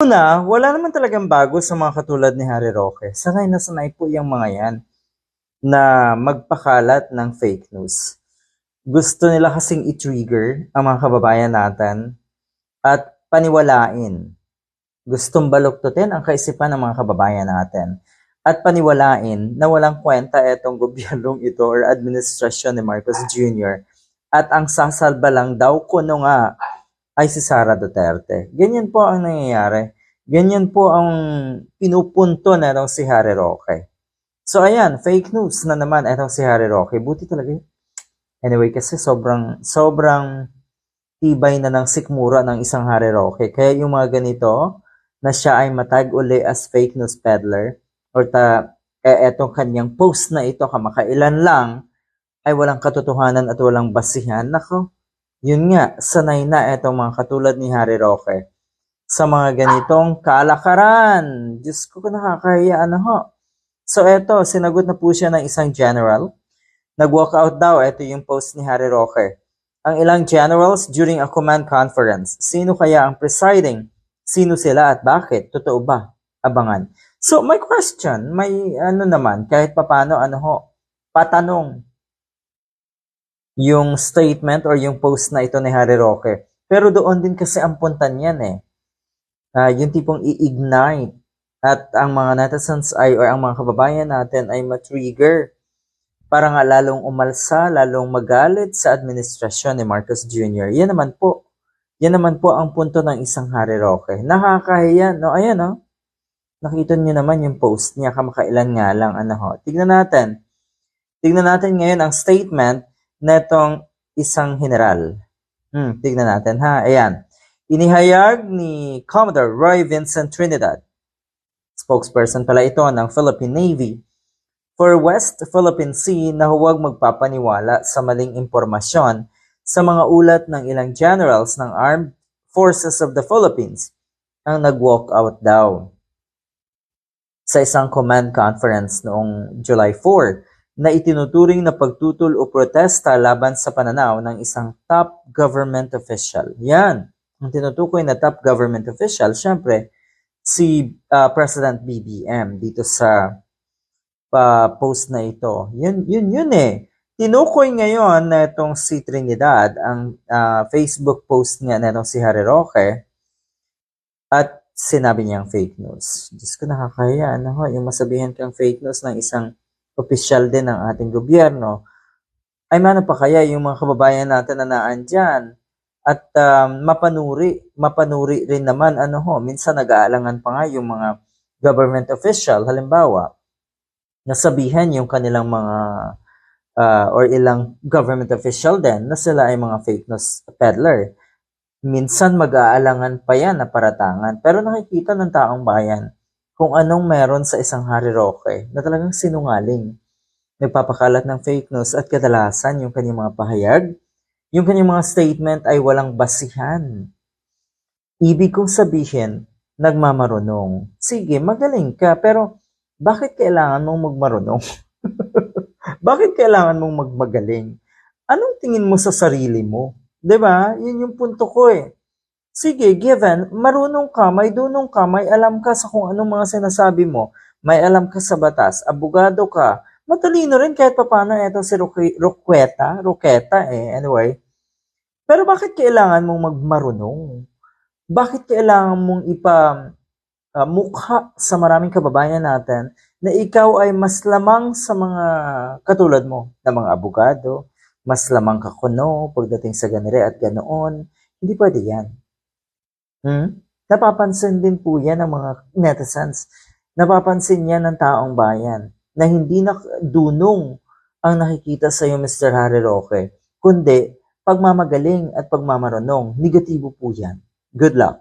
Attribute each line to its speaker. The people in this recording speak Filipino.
Speaker 1: Una, wala naman talagang bago sa mga katulad ni Harry Roque. Sanay na sanay po yung mga yan na magpakalat ng fake news. Gusto nila kasing i-trigger ang mga kababayan natin at paniwalain. Gustong baluktutin ang kaisipan ng mga kababayan natin at paniwalain na walang kwenta itong gobyernong ito or administrasyon ni Marcos Jr. At ang sasalba lang daw kuno nga ay si Sara Duterte. Ganyan po ang nangyayari. Ganyan po ang pinupunto na itong si Harry Roque. So ayan, fake news na naman itong si Harry Roque. Buti talaga. Anyway, kasi sobrang tibay na ng sikmura ng isang Harry Roque. Kaya yung mga ganito na siya ay matag uli as fake news peddler or etong kanyang post na ito kamakailan lang ay walang katotohanan at walang basihan. Nako, yun nga, sanay na itong mga katulad ni Harry Roque sa mga ganitong kalakaran. Diyos ko, nakakahiya ho. So eto, sinagot na po siya ng isang general. Nag-walk out daw, ito yung post ni Harry Roque. Ang ilang generals during a command conference. Sino kaya ang presiding? Sino sila at bakit? Totoo ba? Abangan. So, may question. May naman, kahit papano, patanong yung statement or yung post na ito ni Harry Roque. Pero doon din kasi ang puntan yan yung tipong i-ignite at ang mga netizens ay or ang mga kababayan natin ay matrigger para nga lalong umalsa, lalong magalit sa administrasyon ni Marcos Jr. Yan naman po ang punto ng isang Harry Roque. Nakakahiya, no? Ayan, no? Nakita niyo naman yung post niya kamakailan nga lang, Tignan natin ngayon ang statement netong isang general. Tignan natin ayan. Inihayag ni Commodore Roy Vincent Trinidad, spokesperson pala ito ng Philippine Navy, for West Philippine Sea na huwag magpapaniwala sa maling impormasyon sa mga ulat ng ilang generals ng Armed Forces of the Philippines ang nag-walk out daw sa isang command conference noong July 4 na itinuturing na pagtutol o protesta laban sa pananaw ng isang top government official. Yan, ang tinutukoy na top government official, syempre, si President BBM dito sa post na ito. Yun Tinukoy ngayon na itong si Trinidad, ang Facebook post niya na itong si Harry Roque, at sinabi niyang fake news. Diyos ko, nakakahiya. Yung masabihan kang fake news ng isang opisyal din ng ating gobyerno, ay mano pa kaya yung mga kababayan natin na naandyan at mapanuri rin naman minsan nag-aalangan pa nga yung mga government official, halimbawa nasabihan yung kanilang mga or ilang government official din na sila ay mga fake news peddler. Minsan mag-aalangan pa yan na paratangan, pero nakikita ng taong bayan kung anong meron sa isang Harry Roque na talagang sinungaling. Nagpapakalat ng fake news at kadalasan yung kanyang mga pahayag, yung kanyang mga statement ay walang basihan. Ibig kong sabihin, nagmamarunong. Sige, magaling ka, pero bakit kailangan mong magmarunong? Bakit kailangan mong magmagaling? Anong tingin mo sa sarili mo? 'Di ba? Yun yung punto ko Sige, given, marunong ka, may dunong ka, may alam ka sa kung anong mga sinasabi mo, may alam ka sa batas, abogado ka, matalino rin kahit paano ito si Roqueta anyway. Pero bakit kailangan mong magmarunong? Bakit kailangan mong mukha sa maraming kababayan natin na ikaw ay mas lamang sa mga katulad mo na mga abogado, mas lamang ka kuno pagdating sa ganire at ganoon? Hindi pwede yan. Napapansin din po yan ng mga netizens. Napapansin yan ng taong bayan na hindi na dunong ang nakikita sa iyo, Mr. Harry Roque, kundi pagmamagaling at pagmamarunong. Negatibo po yan. Good luck.